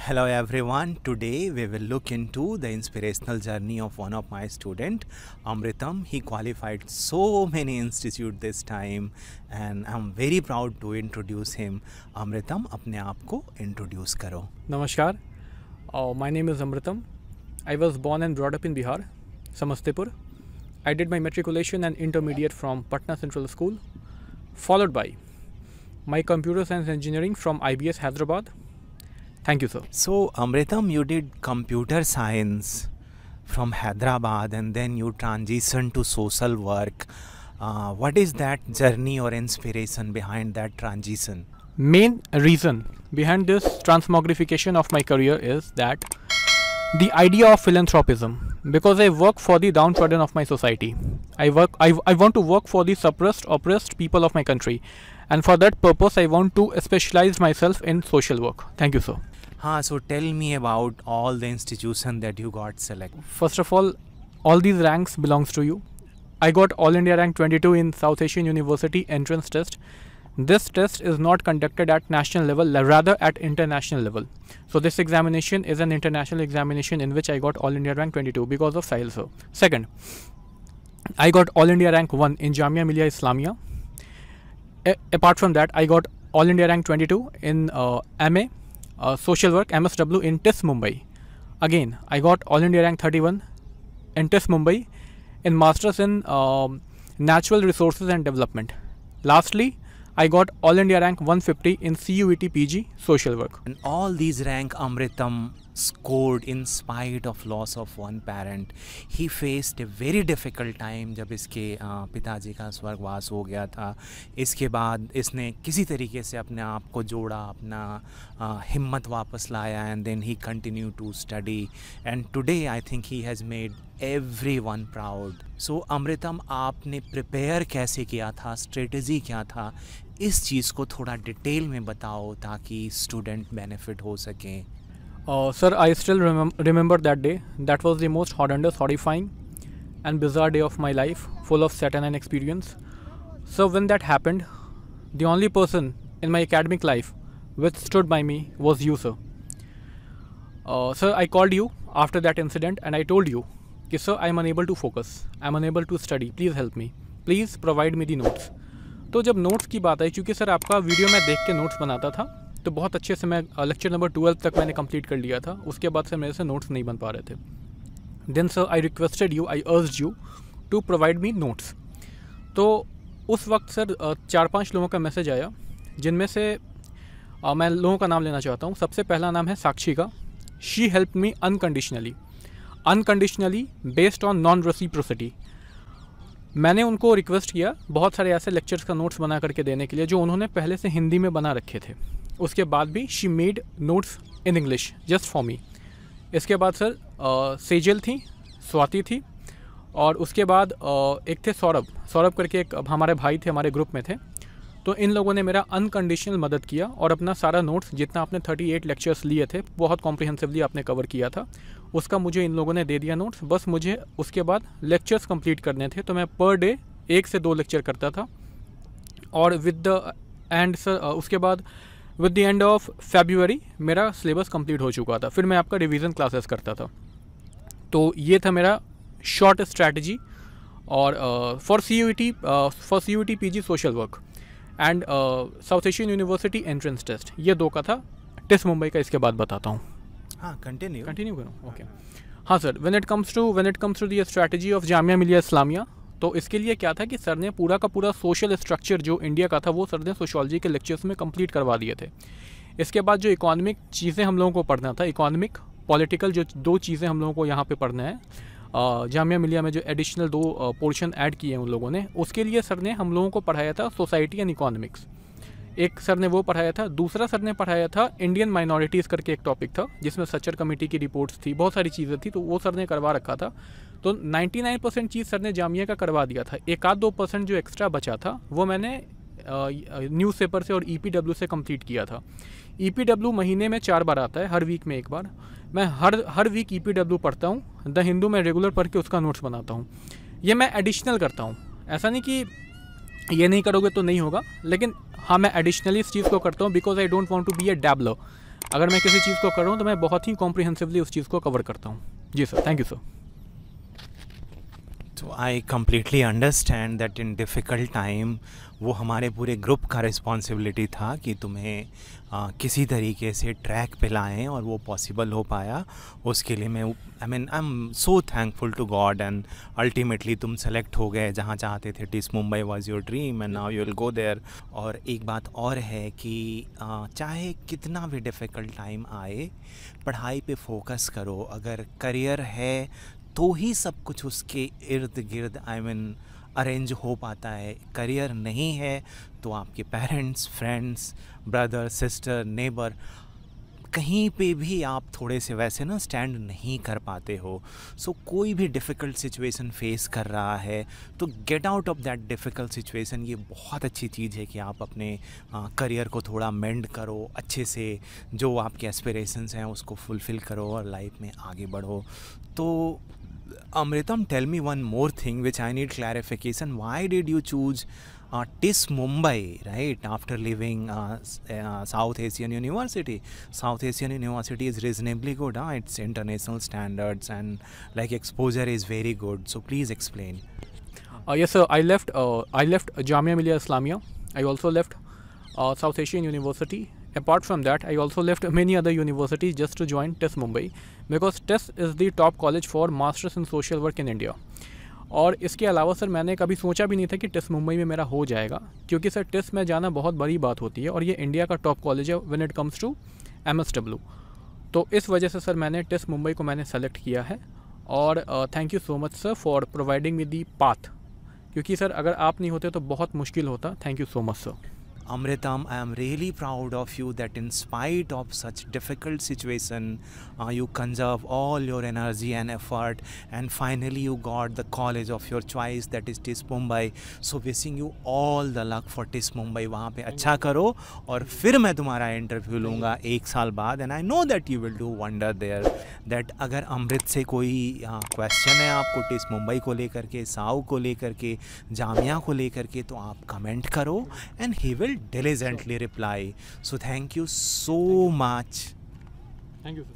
Hello everyone. Today we will look into the inspirational journey of one of my student, Amritam. He qualified so many institute this time and I'm very proud to introduce him. Amritam, अपने आप को introduce करो. Namaskar. My name is Amritam. I was born and brought up in Bihar, Samastipur. I did my matriculation and intermediate from Patna Central School, followed by my computer science engineering from IBS Hyderabad. Thank you, sir. So Amritam, you did computer science from Hyderabad and then you transitioned to social work. What is that journey or inspiration behind that transition? Main reason behind this transmogrification of my career is that the idea of philanthropism, because I work for the downtrodden of my society. I want to work for the suppressed, oppressed people of my country, and for that purpose I want to specialize myself in social work. Thank you, sir. So tell me about all the institution that you got selected. First of all these ranks belongs to you. I got All India rank 22 in South Asian University entrance test. This test is not conducted at national level, rather at international level. So this examination is an international examination in which I got All India rank 22 because of Sahil sir. Second, I got All India rank 1 in Jamia Millia Islamia. Apart from that, I got All India rank 22 in MA Social Work MSW in TIS Mumbai. Again, I got All India rank 31 in TIS Mumbai in Masters in Natural Resources and Development. Lastly, I got All India rank 150 in CUET PG Social Work. And all these rank Amritam scored in spite of loss of one parent. He faced a very difficult time जब इसके पिताजी का स्वर्गवास हो गया था. इसके बाद इसने किसी तरीके से अपने आप को जोड़ा, अपना हिम्मत वापस लाया and then he continued to study and today I think he has made everyone proud. So Amritam, आपने प्रिपेयर कैसे किया था, स्ट्रेटजी क्या था, इस चीज़ को थोड़ा डिटेल में बताओ ताकि स्टूडेंट बेनिफिट हो सकें. Sir, I still remember that day. That was the most horrendous, horrifying and bizarre day of my life, full of saturnine experience. So when that happened, the only person in my academic life which stood by me was you, sir. Sir, I called you after that incident and I told you, sir, I am unable to focus. I am unable to study. Please help me. Please provide me the notes. तो जब notes की बात आई, क्योंकि sir आपका video मैं देख के notes बनाता था, तो बहुत अच्छे से मैं लेक्चर नंबर 12 तक मैंने कंप्लीट कर लिया था. उसके बाद से मेरे से नोट्स नहीं बन पा रहे थे. Then sir I requested you, I urged you to provide me notes. तो उस वक्त सर 4-5 लोगों का मैसेज आया, जिनमें से मैं लोगों का नाम लेना चाहता हूँ. सबसे पहला नाम है साक्षी का. She help me unconditionally based on non reciprocity. मैंने उनको रिक्वेस्ट किया बहुत सारे ऐसे लेक्चर्स का नोट्स बना करके देने के लिए जो उन्होंने पहले से हिंदी में बना रखे थे. उसके बाद भी she made notes in English just for me. इसके बाद सर सेजल थी, स्वाति थी, और उसके बाद एक थे सौरभ करके एक हमारे भाई थे, हमारे ग्रुप में थे. तो इन लोगों ने मेरा अनकंडीशनल मदद किया और अपना सारा नोट्स जितना आपने 38 लेक्चर्स लिए थे, बहुत कॉम्प्रिहेंसिवली आपने कवर किया था, उसका मुझे इन लोगों ने दे दिया नोट्स. बस मुझे उसके बाद लेक्चर्स कंप्लीट करने थे. तो मैं पर डे 1 से 2 लेक्चर करता था और विद द एंड सर उसके बाद with the end of February मेरा सिलेबस कंप्लीट हो चुका था. फिर मैं आपका रिवीजन क्लासेस करता था. तो ये था मेरा शॉर्ट स्ट्रैटेजी. और for CUET PG social work and South Asian University entrance test, ये 2 का था. टिस मुंबई का इसके बाद बताता हूँ. हाँ, कंटिन्यू करूँ. ओके. हाँ sir, when it comes to the strategy of Jamia Millia Islamia, तो इसके लिए क्या था कि सर ने पूरा का पूरा सोशल स्ट्रक्चर जो इंडिया का था वो सर ने सोशियोलॉजी के लेक्चर्स में कंप्लीट करवा दिए थे. इसके बाद जो इकोनॉमिक चीज़ें हम लोगों को पढ़ना था, इकोनॉमिक पॉलिटिकल, जो 2 चीज़ें हम लोगों को यहाँ पे पढ़ना है, जामिया मिलिया में जो एडिशनल 2 पोर्शन ऐड किए हैं उन लोगों ने, उसके लिए सर ने हम लोगों को पढ़ाया था सोसाइटी एंड इकोनॉमिक्स. एक सर ने वो पढ़ाया था. दूसरा सर ने पढ़ाया था इंडियन माइनॉरिटीज़ करके एक टॉपिक था जिसमें सच्चर कमेटी की रिपोर्ट्स थी, बहुत सारी चीज़ें थी, तो वो सर ने करवा रखा था. तो 99% चीज़ सर ने जामिया का करवा दिया था. 1-2% जो एक्स्ट्रा बचा था वो मैंने न्यूज़पेपर से और EPW से कंप्लीट किया था. EPW महीने में 4 बार आता है, हर वीक में 1 बार. मैं हर वीक EPW पढ़ता हूँ. द हिंदू में रेगुलर पढ़ के उसका नोट्स बनाता हूँ. ये मैं एडिशनल करता हूँ, ऐसा नहीं कि ये नहीं करोगे तो नहीं होगा, लेकिन हाँ मैं एडिशनली इस चीज़ को करता हूँ because I don't want to be a dabbler. अगर मैं किसी चीज़ को कर रहा हूँ तो मैं बहुत ही कॉम्प्रिहेंसिवली उस चीज़ को कवर करता हूँ। जी सर, थैंक यू सर। तो I completely understand that in difficult time वो हमारे पूरे ग्रुप का रिस्पॉन्सिबिलिटी था कि तुम्हें किसी तरीके से ट्रैक पे लाएं, और वो पॉसिबल हो पाया। उसके लिए मैं I am so thankful to God, and ultimately तुम सेलेक्ट हो गए जहाँ चाहते थे। TISS Mumbai was your dream and now you will go there. और एक बात और है कि चाहे कितना भी डिफ़िकल्ट टाइम आए, पढ़ाई पे फोकस करो। अगर करियर है तो ही सब कुछ उसके इर्द गिर्द अरेंज हो पाता है। करियर नहीं है तो आपके parents, friends, brother, sister, neighbour, कहीं पे भी आप थोड़े से वैसे ना स्टैंड नहीं कर पाते हो। सो कोई भी डिफ़िकल्ट सिचुएशन फेस कर रहा है तो get out of that difficult situation. ये बहुत अच्छी चीज़ है कि आप अपने करियर को थोड़ा मेंड करो, अच्छे से जो आपके एस्पिरेशंस हैं उसको फुलफ़िल करो और लाइफ में आगे बढ़ो। तो Amritam, tell me one more thing which I need clarification. Why did you choose TIS Mumbai, right, after leaving South Asian University? South Asian University is reasonably good. It's international standards and like exposure is very good. So please explain. Yes sir, I left Jamia Millia Islamia. I also left South Asian University. Apart from that, I also left many other universities just to join TIS Mumbai, because TIS is the top college for Masters in Social Work in India. और इसके अलावा sir मैंने कभी सोचा भी नहीं था कि TIS मुंबई में मेरा हो जाएगा, क्योंकि सर TIS में जाना बहुत बड़ी बात होती है और ये इंडिया का टॉप कॉलेज है when it comes to MSW। तो इस वजह से सर मैंने TIS मुंबई को मैंने सेलेक्ट किया है। और thank you so much sir for providing me the path, क्योंकि सर अगर आप नहीं होते तो बहुत मुश्किल होता। Thank you so much sir. Amritam, I am really proud of you that in spite of such difficult situation, you conserve all your energy and effort, and finally you got the college of your choice, that is TIS Mumbai. So wishing you all the luck for TIS Mumbai. वहाँ पे अच्छा करो और फिर मैं तुम्हारा interview लूँगा 1 साल बाद, and I know that you will do wonder there. That अगर अमृत से कोई क्वेश्चन है आपको TIS मुंबई को लेकर के, साउ को लेकर के, जामिया को लेकर के, तो आप कमेंट करो and he will diligently reply. So thank you so much. Thank you sir.